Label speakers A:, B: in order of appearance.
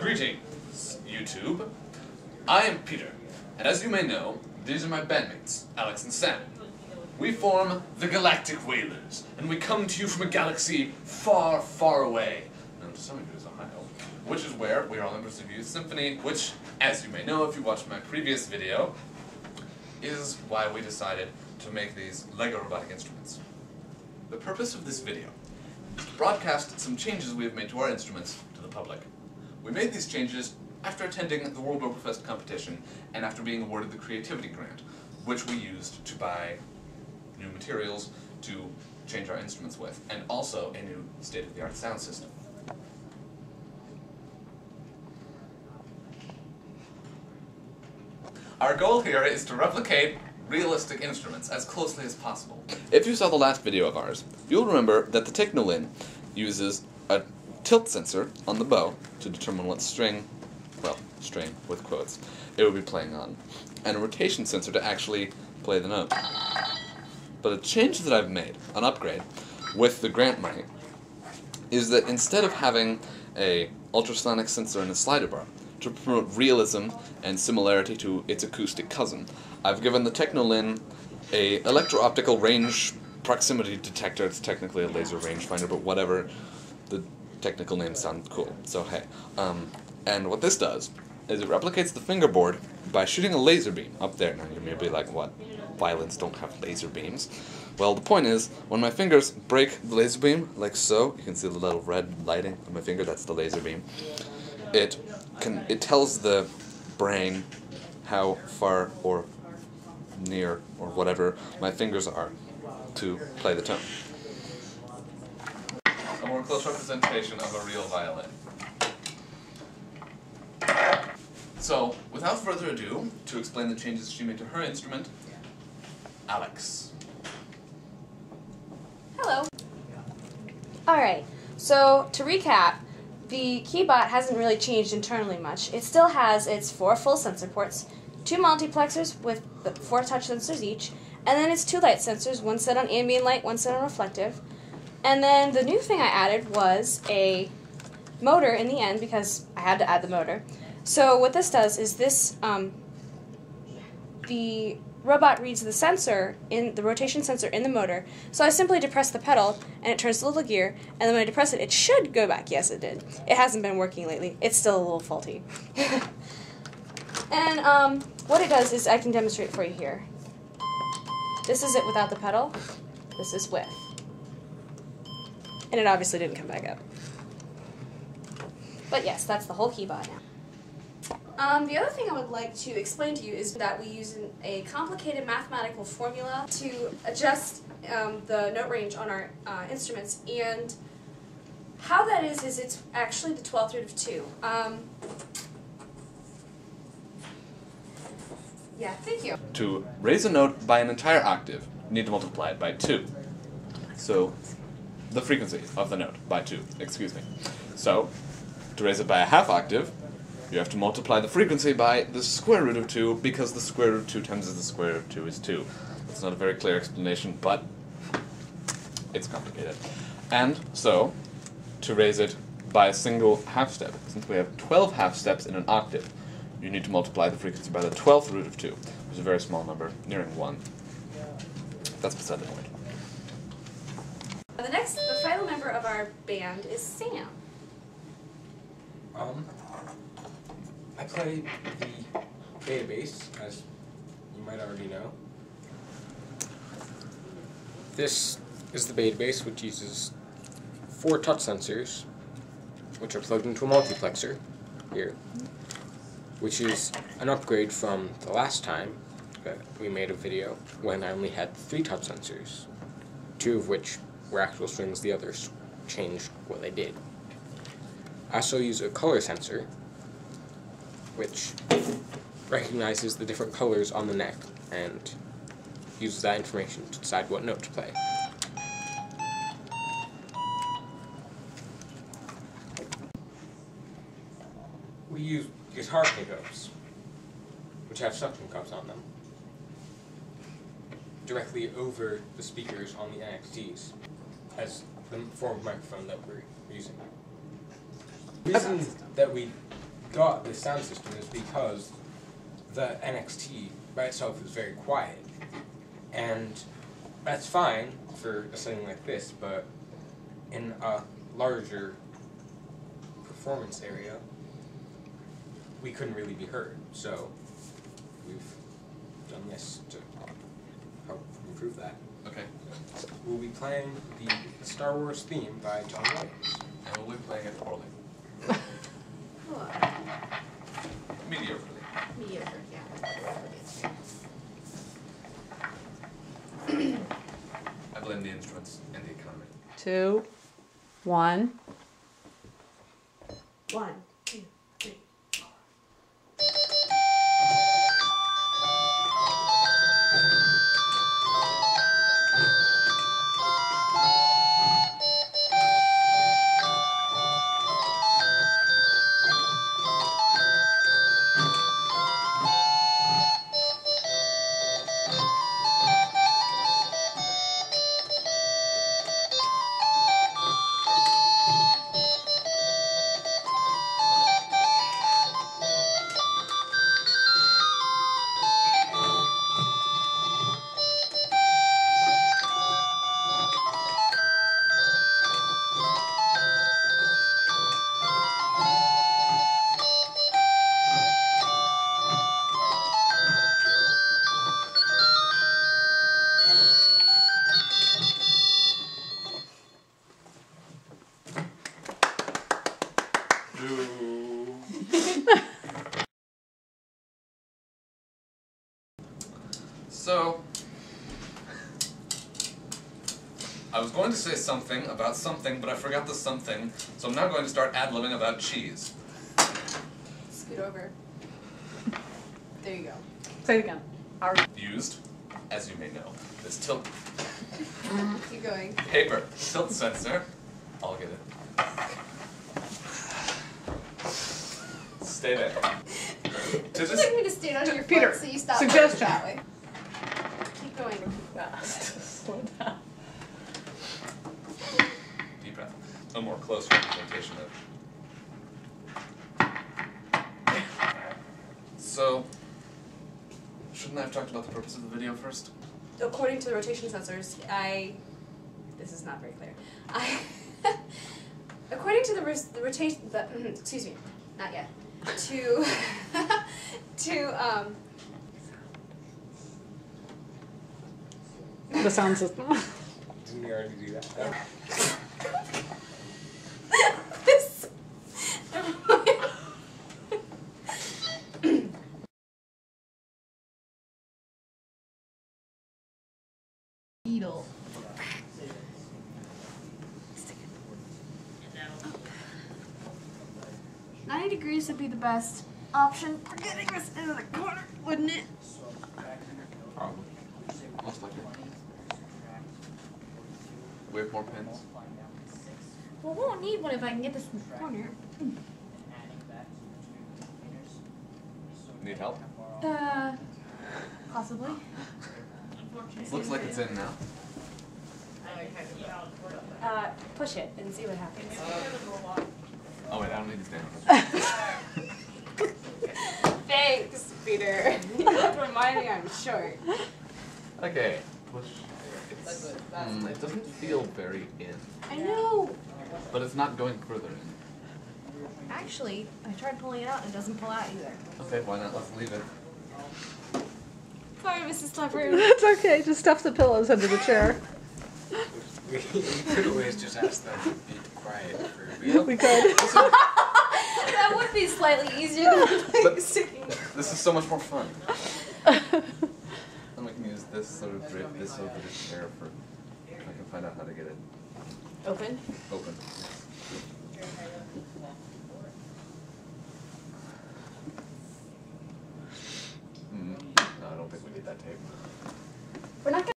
A: Greetings, YouTube. I am Peter, and as you may know, these are my bandmates, Alex and Sam. We form the Galactic Wailers, and we come to you from a galaxy far, far away, known to some of you as Ohio, which is where we are all members of Youth Symphony, which, as you may know if you watched my previous video, is why we decided to make these LEGO robotic instruments. The purpose of this video is to broadcast some changes we have made to our instruments to the public. We made these changes after attending the World Robofest competition and after being awarded the Creativity Grant, which we used to buy new materials to change our instruments with, and also a new state-of-the-art sound system. Our goal here is to replicate realistic instruments as closely as possible. If you saw the last video of ours, you'll remember that the Technolin uses a tilt sensor on the bow to determine what string, well, string with quotes, it will be playing on, and a rotation sensor to actually play the note. But a change that I've made, an upgrade, with the grant money, is that instead of having a ultrasonic sensor and a slider bar, to promote realism and similarity to its acoustic cousin, I've given the Technolin a electro-optical range proximity detector. It's technically a laser rangefinder, but whatever. The technical names sound cool, so hey. And what this does is it replicates the fingerboard by shooting a laser beam up there. Now you may be like, what? Violins don't have laser beams. Well, the point is, when my fingers break the laser beam, like so, you can see the little red lighting on my finger, that's the laser beam. It tells the brain how far or near or whatever my fingers are to play the tone. A more close representation of a real violin. So, without further ado, to explain the changes she made to her instrument, Alex.
B: Hello. Alright, so to recap, the keybot hasn't really changed internally much. It still has its 4 full sensor ports, 2 multiplexers with 4 touch sensors each, and then its 2 light sensors, one set on ambient light, one set on reflective. And then the new thing I added was a motor in the end, because I had to add the motor. So what this does is this, the robot reads the sensor, in the rotation sensor in the motor, so I simply depress the pedal, and it turns the little gear, and then when I depress it, it should go back. Yes, it did. It hasn't been working lately. It's still a little faulty. And what it does is, I can demonstrate for you here. This is it without the pedal. This is with. And it obviously didn't come back up. But yes, that's the whole keybot now. The other thing I would like to explain to you is that we use a complicated mathematical formula to adjust the note range on our instruments, and how that is it's actually the 12th root of 2. Yeah, thank you.
A: To raise a note by an entire octave, you need to multiply it by 2. So, the frequency of the note by 2, excuse me. So, to raise it by a half octave, you have to multiply the frequency by the square root of 2, because the square root of 2 times the square root of 2 is 2. It's not a very clear explanation, but it's complicated. And so, to raise it by a single half step, since we have 12 half steps in an octave, you need to multiply the frequency by the 12th root of 2, which is a very small number, nearing 1. That's beside the point.
B: The final member of our band is Sam.
C: I play the database, as you might already know. This is the beta bass, which uses 4 touch sensors, which are plugged into a multiplexer here, which is an upgrade from the last time that we made a video when I only had 3 touch sensors, 2 of which were actual strings, the others changed what they did. I also use a color sensor, which recognizes the different colors on the neck and uses that information to decide what note to play. We use guitar pickups, which have suction cups on them, directly over the speakers on the NXTs as the form of microphone that we're using. The reason that we got this sound system is because the NXT by itself is very quiet. And that's fine for a setting like this, but in a larger performance area, we couldn't really be heard. So we've done this to help improve that.
A: Okay.
C: We'll be playing the Star Wars theme by John Williams.
A: And we'll be playing it poorly. Mediocrely.
B: Mediocre, yeah.
A: I blame the instruments and the economy.
D: 2, 1.
B: 1, 2, 3.
A: So, I was going to say something about something, but I forgot the something, so I'm now going to start ad-libbing about cheese.
B: Scoot over. There you go.
D: Say it again.
A: Used, as you may know, this tilt
B: Keep going.
A: paper tilt sensor. I'll get it. Stay there.
B: Would you like me to stand on your
D: Peter,
B: foot so you stop
D: suggestion.
B: that way? Keep going.
D: Fast. Slow down.
A: Deep breath. A more close representation of. So, shouldn't I have talked about the purpose of the video first?
B: According to the rotation sensors, this is not very clear. According to the rotation, excuse me, not yet. To
D: The sound system.
C: Didn't we already do that?
B: Yeah. This. Needle. 90 degrees would be the best option for getting this into the corner, wouldn't it?
A: Probably. Most likely. We have more pins.
B: Well, we won't need one if I can get this in the corner.
A: Need help?
B: Possibly.
A: Looks like it's in now.
B: Push it and see what happens.
A: Oh wait, I don't need to stand.
B: Thanks, Peter. You have to remind me I'm short.
A: Okay. Push. It doesn't feel very in.
B: I know.
A: But it's not going further in.
B: Actually, I tried pulling it out and it doesn't pull out either.
A: Okay, why not? Let's leave it.
B: Sorry, Mrs. Tupper.
D: That's okay. Just stuff the pillows under the chair.
C: We could always just ask them to be quiet for a bit.
D: We could.
B: That would be slightly easier than like sticking.
A: This is so much more fun. Then we can use this sort of drape this over the chair for. I can find out how to get it
B: Open.
A: open. Yes.